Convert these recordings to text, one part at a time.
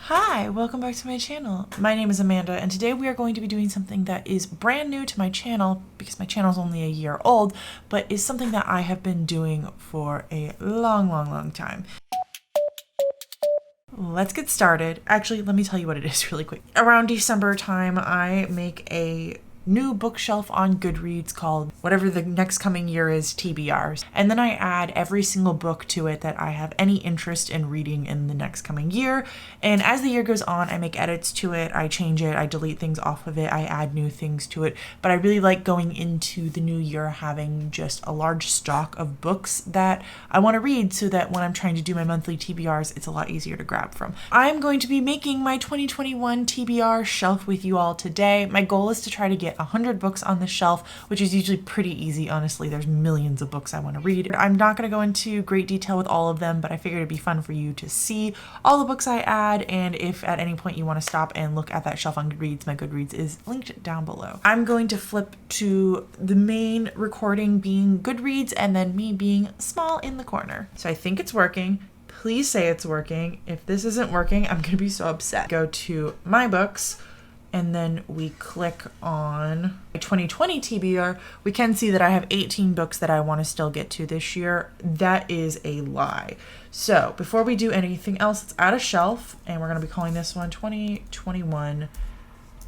Hi, welcome back to my channel. My name is Amanda, and today we are going to be doing something that is brand new to my channel because my channel is only a year old, but is something that I have been doing for a long time. Let's get started. Actually, let me tell you what it is really quick. Around December time, I make a new bookshelf on Goodreads called whatever the next coming year is, TBR. And then I add every single book to it that I have any interest in reading in the next coming year. And as the year goes on, I make edits to it, I change it, I delete things off of it, I add new things to it. But I really like going into the new year having just a large stock of books that I want to read so that when I'm trying to do my monthly TBRs, it's a lot easier to grab from. I'm going to be making my 2021 TBR shelf with you all today. My goal is to try to get 100 books on the shelf, which is usually pretty easy, honestly. There's millions of books I want to read. I'm not going to go into great detail with all of them, but I figured it'd be fun for you to see all the books I add, and if at any point you want to stop and look at that shelf on Goodreads, my Goodreads is linked down below. I'm going to flip to the main recording being Goodreads and then me being small in the corner. So I think it's working. Please say it's working. If this isn't working, I'm going to be so upset. Go to my books, and then we click on 2020 TBR. We can see that I have 18 books that I want to still get to this year. That is a lie. So before we do anything else, let's add a shelf, and we're going to be calling this one 2021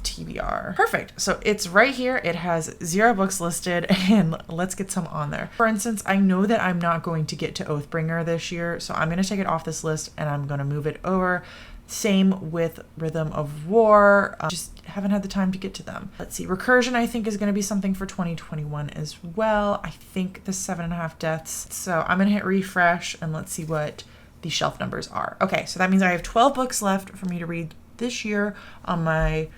TBR. Perfect. So it's right here. It has 0 books listed, and let's get some on there. For instance, I know that I'm not going to get to Oathbringer this year, so I'm going to take it off this list and I'm going to move it over. Same with Rhythm of War. Just haven't had the time to get to them. Let's see. Recursion, I think, is going to be something for 2021 as well. I think the 7.5 Deaths. So I'm going to hit refresh and let's see what the shelf numbers are. Okay, so that means I have 12 books left for me to read this year on my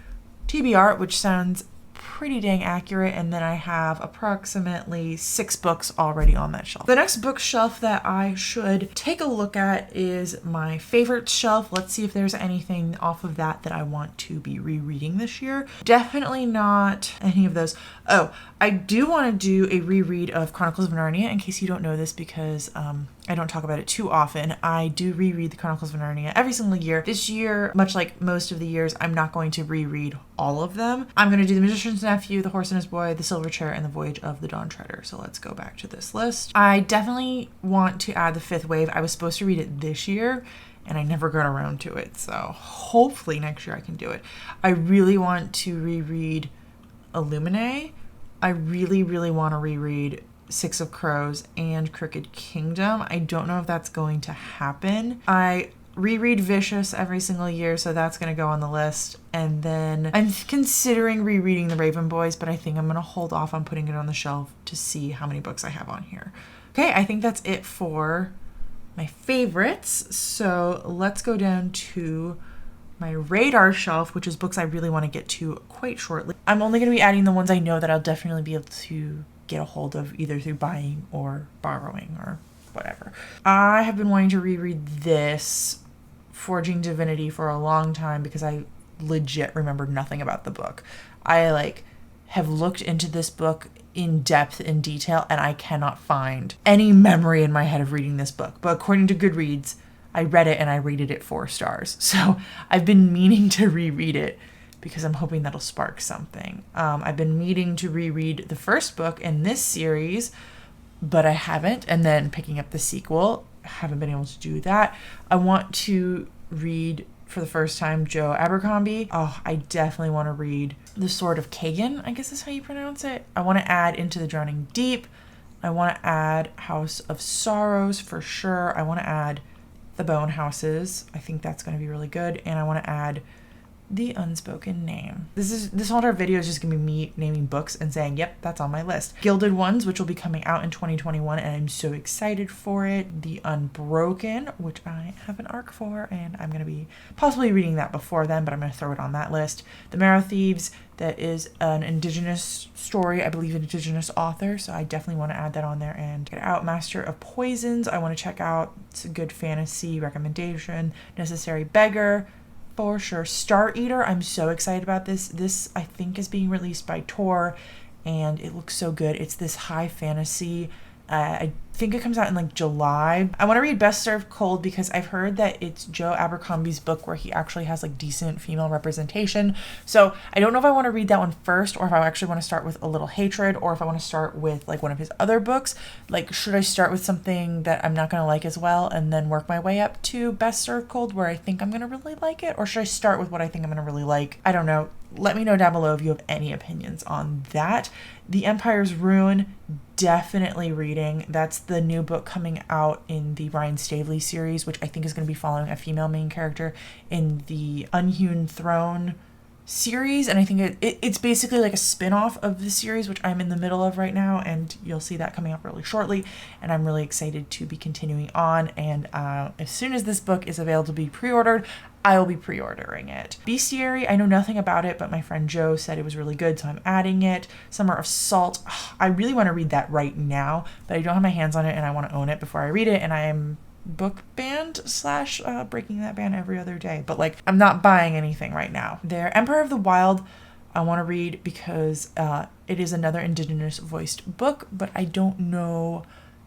TBR, which sounds pretty dang accurate, and then I have approximately 6 books already on that shelf. The next bookshelf that I should take a look at is my favorites shelf. Let's see if there's anything off of that that I want to be rereading this year. Definitely not any of those. Oh, I do want to do a reread of Chronicles of Narnia, in case you don't know this, because I don't talk about it too often. I do reread the Chronicles of Narnia every single year. This year, much like most of the years, I'm not going to reread all of them. I'm going to do The Magician's Nephew, The Horse and His Boy, The Silver Chair, and The Voyage of the Dawn Treader. So let's go back to this list. I definitely want to add The Fifth Wave. I was supposed to read it this year, and I never got around to it. So hopefully next year I can do it. I really want to reread Illuminae. I really want to reread Six of Crows and Crooked Kingdom. I don't know if that's going to happen. I reread Vicious every single year, so that's going to go on the list. And then I'm considering rereading The Raven Boys, but I think I'm going to hold off on putting it on the shelf to see how many books I have on here. Okay, I think that's it for my favorites. So let's go down to my radar shelf, which is books I really want to get to quite shortly. I'm only going to be adding the ones I know that I'll definitely be able to get a hold of either through buying or borrowing or whatever. I have been wanting to reread this Forging Divinity for a long time because I legit remember nothing about the book. I have looked into this book in depth, in detail, and I cannot find any memory in my head of reading this book. But according to Goodreads, I read it and I rated it 4 stars. So I've been meaning to reread it because I'm hoping that'll spark something. I've been meaning to reread the first book in this series, but I haven't. And then picking up the sequel, I haven't been able to do that. I want to read for the first time Joe Abercrombie. Oh, I definitely want to read The Sword of Kagan, I guess is how you pronounce it. I want to add Into the Drowning Deep. I want to add House of Sorrows for sure. I want to add The Bone Houses. I think that's going to be really good. And I want to add The Unspoken Name. This whole entire video is just gonna be me naming books and saying, yep, that's on my list. Gilded Ones, which will be coming out in 2021, and I'm so excited for it. The Unbroken, which I have an arc for, and I'm gonna be possibly reading that before then, but I'm gonna throw it on that list. The Marrow Thieves, that is an indigenous story, I believe an indigenous author, so I definitely want to add that on there and get out. Master of Poisons, I want to check out. It's a good fantasy recommendation. Necessary Beggar, for sure. Star Eater, I'm so excited about this. This, I think, is being released by Tor, and it looks so good. It's this high fantasy. I think it comes out in like July. I want to read Best Served Cold because I've heard that it's Joe Abercrombie's book where he actually has like decent female representation. So I don't know if I want to read that one first, or if I actually want to start with A Little Hatred, or if I want to start with like one of his other books. Like, should I start with something that I'm not going to like as well and then work my way up to Best Served Cold where I think I'm going to really like it? Or should I start with what I think I'm going to really like? I don't know. Let me know down below if you have any opinions on that. The Empire's Ruin, definitely reading. That's the new book coming out in the Ryan Stavely series, which I think is going to be following a female main character in the Unhewn Throne series. And I think it's basically like a spin-off of the series, which I'm in the middle of right now, and you'll see that coming up really shortly. And I'm really excited to be continuing on. And as soon as this book is available to be pre-ordered, I will be pre-ordering it. Bestiary, I know nothing about it, but my friend Joe said it was really good, so I'm adding it. Summer of Salt, I really want to read that right now, but I don't have my hands on it and I want to own it before I read it, and I am book banned / breaking that ban every other day, but like I'm not buying anything right now. There, Empire of the Wild, I want to read because it is another Indigenous voiced book, but I don't know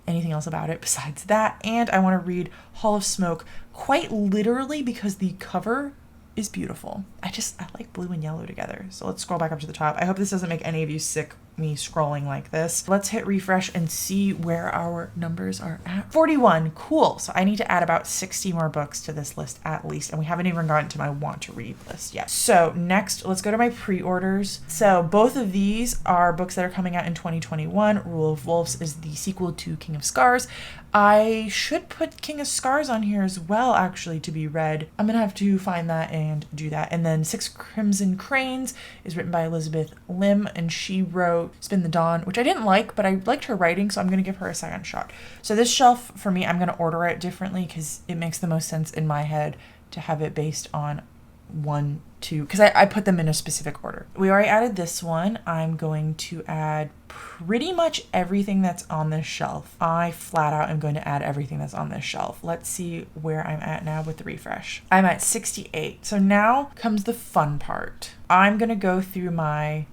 anything else about it besides that. And I want to read Hall of Smoke quite literally because the cover is beautiful. I like blue and yellow together. So let's scroll back up to the top. I hope this doesn't make any of you sick, me scrolling like this. Let's hit refresh and see where our numbers are at. 41, cool. So I need to add about 60 more books to this list at least, and we haven't even gotten to my want to read list yet. So next, let's go to my pre-orders. So both of these are books that are coming out in 2021. Rule of Wolves is the sequel to King of Scars. I should put King of Scars on here as well, actually, to be read. I'm gonna have to find that and do that. And then Six Crimson Cranes is written by Elizabeth Lim, and she wrote Spin the Dawn, which I didn't like, but I liked her writing, so I'm gonna give her a second shot. So this shelf, for me, I'm gonna order it differently because it makes the most sense in my head to have it based on 1, 2, because I put them in a specific order. We already added this one. I'm going to add pretty much everything that's on this shelf. I flat out am going to add everything that's on this shelf. Let's see where I'm at now with the refresh. I'm at 68. So now comes the fun part. I'm going to go through my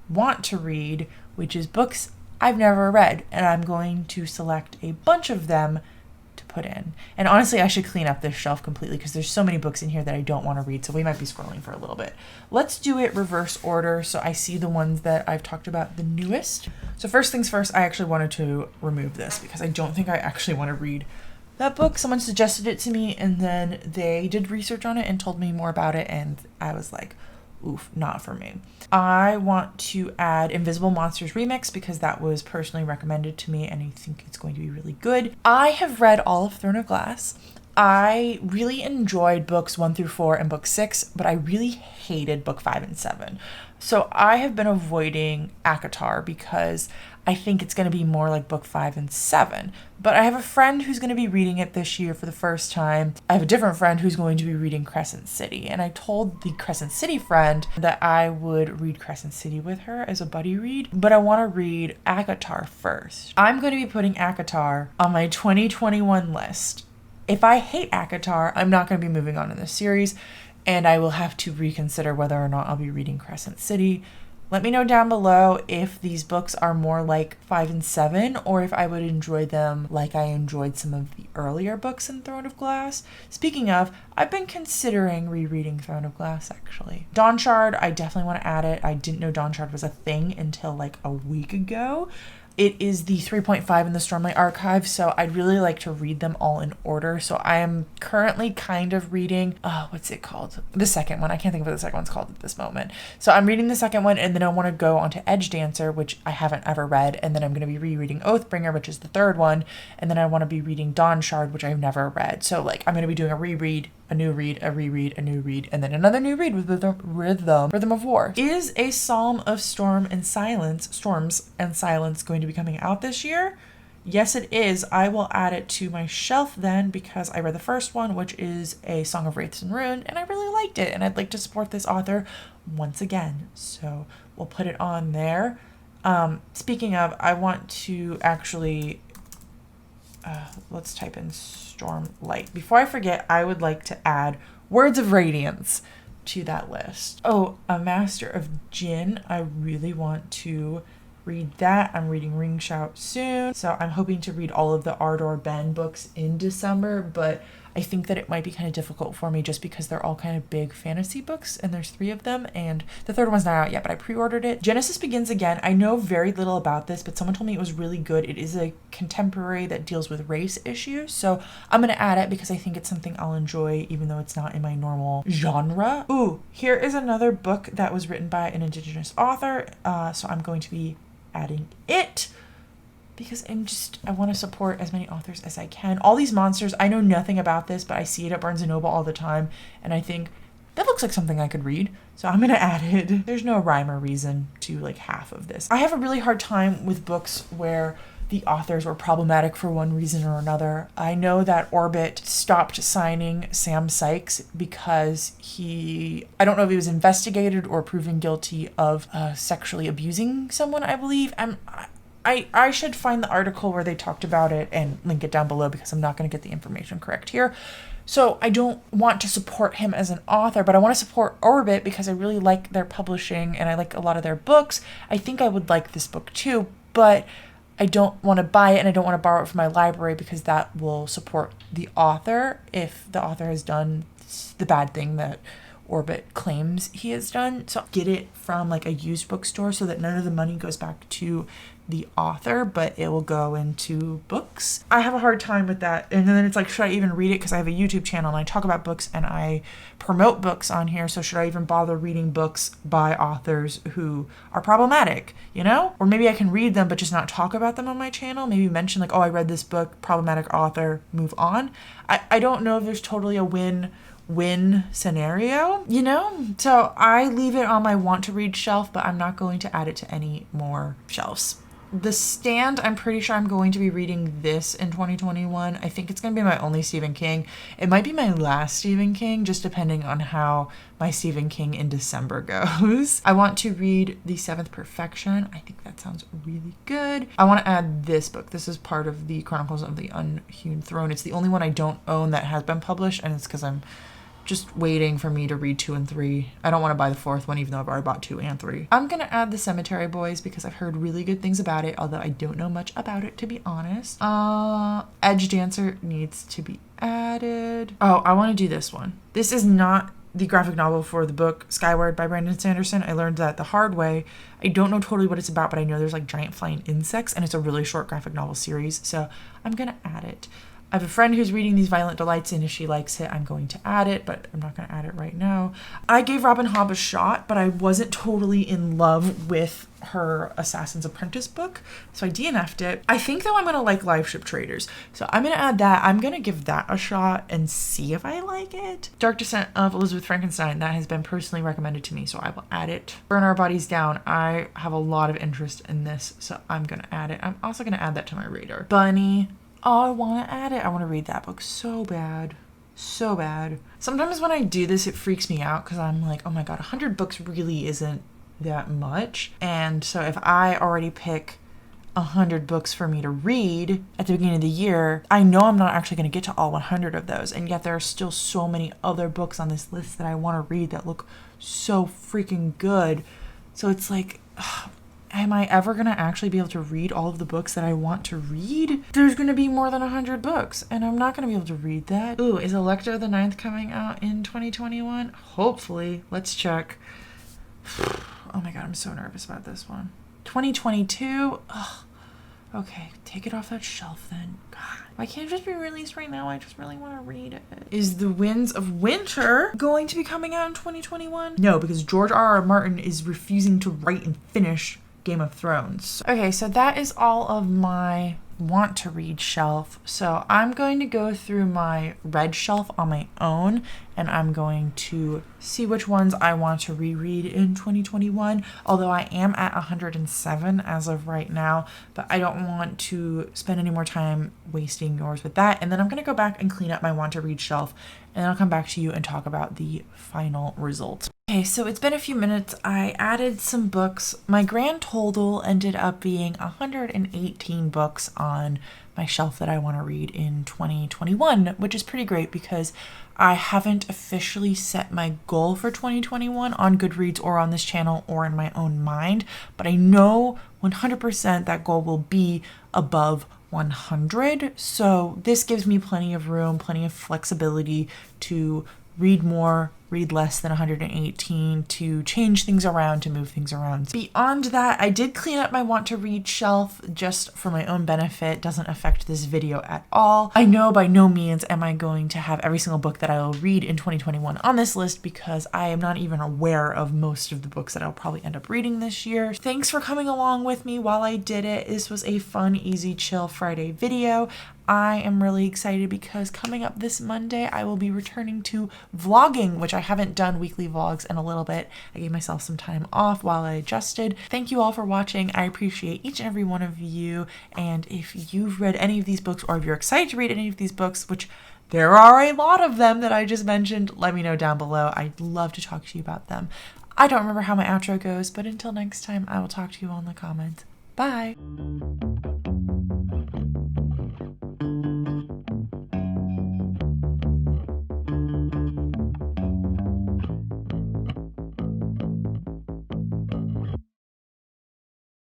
want to read, which is books I've never read, and I'm going to select a bunch of them to put in. And honestly, I should clean up this shelf completely because there's so many books in here that I don't want to read, so we might be scrolling for a little bit. Let's do it reverse order so I see the ones that I've talked about the newest. So first things first, I actually wanted to remove this because I don't think I actually want to read that book. Someone suggested it to me, and then they did research on it and told me more about it, and I was like, oof, not for me. I want to add Invisible Monsters Remix because that was personally recommended to me and I think it's going to be really good. I have read all of Throne of Glass. I really enjoyed books 1 through 4 and book 6, but I really hated book 5 and 7. So I have been avoiding ACOTAR because I think it's going to be more like book 5 and 7. But I have a friend who's going to be reading it this year for the first time. I have a different friend who's going to be reading Crescent City. And I told the Crescent City friend that I would read Crescent City with her as a buddy read, but I want to read ACOTAR first. I'm going to be putting ACOTAR on my 2021 list. If I hate ACOTAR, I'm not going to be moving on in this series, and I will have to reconsider whether or not I'll be reading Crescent City. Let me know down below if these books are more like 5 and 7, or if I would enjoy them like I enjoyed some of the earlier books in Throne of Glass. Speaking of, I've been considering rereading Throne of Glass, actually. Dawn Shard, I definitely want to add it. I didn't know Dawn Shard was a thing until like a week ago. It is the 3.5 in the Stormlight Archive, so I'd really like to read them all in order. So I am currently kind of reading, what's it called? The second one. I can't think of what the second one's called at this moment. So I'm reading the second one, and then I want to go on to Edge Dancer, which I haven't ever read, and then I'm going to be rereading Oathbringer, which is the third one, and then I want to be reading Dawn Shard, which I've never read. So like I'm going to be doing a reread, a new read, a reread, a new read, and then another new read with Rhythm of War. Is a Psalm of Storms and Silence going to be coming out this year? Yes, it is. I will add it to my shelf then because I read the first one, which is A Song of Wraiths and Ruin, and I really liked it, and I'd like to support this author once again. So we'll put it on there. Speaking of, I want to actually let's type in Stormlight. Before I forget, I would like to add Words of Radiance to that list. Oh, A Master of Jinn. I really want to read that. I'm reading Ring Shout soon, so I'm hoping to read all of the Ardor Ben books in December, but I think that it might be kind of difficult for me just because they're all kind of big fantasy books, and there's 3 of them, and the third one's not out yet, but I pre-ordered it. Genesis Begins Again. I know very little about this, but someone told me it was really good. It is a contemporary that deals with race issues, so I'm going to add it because I think it's something I'll enjoy, even though it's not in my normal genre. Ooh, here is another book that was written by an Indigenous author, so I'm going to be adding it, because I want to support as many authors as I can. All these monsters, I know nothing about this, but I see it at Barnes & Noble all the time, and I think that looks like something I could read, so I'm going to add it. There's no rhyme or reason to like half of this. I have a really hard time with books where the authors were problematic for one reason or another. I know that Orbit stopped signing Sam Sykes because I don't know if he was investigated or proven guilty of sexually abusing someone, I believe. I should find the article where they talked about it and link it down below because I'm not going to get the information correct here. So I don't want to support him as an author, but I want to support Orbit because I really like their publishing and I like a lot of their books. I think I would like this book too, but I don't want to buy it and I don't want to borrow it from my library because that will support the author if the author has done the bad thing that Orbit claims he has done. So get it from like a used bookstore so that none of the money goes back to the author, but it will go into books. I have a hard time with that. And then it's like, should I even read it? Because I have a YouTube channel and I talk about books and I promote books on here. So should I even bother reading books by authors who are problematic, you know? Or maybe I can read them, but just not talk about them on my channel. Maybe mention like, oh, I read this book, problematic author, move on. I don't know if there's totally a win scenario, you know? So I leave it on my want to read shelf, but I'm not going to add it to any more shelves. The Stand, I'm pretty sure I'm going to be reading this in 2021. I think it's going to be my only Stephen King. It might be my last Stephen King, just depending on how my Stephen King in December goes. I want to read The Seventh Perfection. I think that sounds really good. I want to add this book. This is part of the Chronicles of the Unhewn Throne. It's the only one I don't own that has been published, and it's because I'm just waiting for me to read 2 and 3. I don't want to buy the 4th one, even though I've already bought 2 and 3. I'm going to add The Cemetery Boys because I've heard really good things about it, although I don't know much about it, to be honest. Edge Dancer needs to be added. Oh, I want to do this one. This is not the graphic novel for the book Skyward by Brandon Sanderson. I learned that the hard way. I don't know totally what it's about, but I know there's like giant flying insects, and it's a really short graphic novel series, so I'm going to add it. I have a friend who's reading these Violent Delights, and if she likes it, I'm going to add it, but I'm not going to add it right now. I gave Robin Hobb a shot, but I wasn't totally in love with her Assassin's Apprentice book, so I DNF'd it. I think, though, I'm going to like Live Ship Traders, so I'm going to add that. I'm going to give that a shot and see if I like it. Dark Descent of Elizabeth Frankenstein, that has been personally recommended to me, so I will add it. Burn Our Bodies Down, I have a lot of interest in this, so I'm going to add it. I'm also going to add that to my radar. Bunny. Oh, I want to add it. I want to read that book so bad. So bad. Sometimes when I do this, it freaks me out because I'm like, oh my God, 100 books really isn't that much. And so if I already pick 100 books for me to read at the beginning of the year, I know I'm not actually going to get to all 100 of those. And yet there are still so many other books on this list that I want to read that look so freaking good. So it's like, am I ever going to actually be able to read all of the books that I want to read? There's going to be more than 100 books, and I'm not going to be able to read that. Ooh, is Electo the Ninth coming out in 2021? Hopefully. Let's check. Oh my God, I'm so nervous about this one. 2022? Ugh. Okay, take it off that shelf then. God, why can't it just be released right now? I just really want to read it. Is The Winds of Winter going to be coming out in 2021? No, because George R.R. Martin is refusing to write and finish Game of Thrones. Okay, so that is all of my want to read shelf. So I'm going to go through my read shelf on my own, and I'm going to see which ones I want to reread in 2021, although I am at 107 as of right now, but I don't want to spend any more time wasting yours with that. And then I'm going to go back and clean up my want to read shelf, and then I'll come back to you and talk about the final results. Okay, Okay, so it's been a few minutes. I added some books. My grand total ended up being 118 books on my shelf that I want to read in 2021, which is pretty great because I haven't officially set my goal for 2021 on Goodreads or on this channel or in my own mind, but I know 100% that goal will be above 100. So this gives me plenty of room, plenty of flexibility to read more, read less than 118, to change things around, to move things around. Beyond that, I did clean up my want to read shelf just for my own benefit. Doesn't affect this video at all. I know by no means am I going to have every single book that I will read in 2021 on this list because I am not even aware of most of the books that I'll probably end up reading this year. Thanks for coming along with me while I did it. This was a fun, easy, chill Friday video. I am really excited because coming up this Monday, I will be returning to vlogging, which I haven't done weekly vlogs in a little bit. I gave myself some time off while I adjusted. Thank you all for watching. I appreciate each and every one of you. And if you've read any of these books or if you're excited to read any of these books, which there are a lot of them that I just mentioned, let me know down below. I'd love to talk to you about them. I don't remember how my outro goes, but until next time, I will talk to you all in the comments. Bye.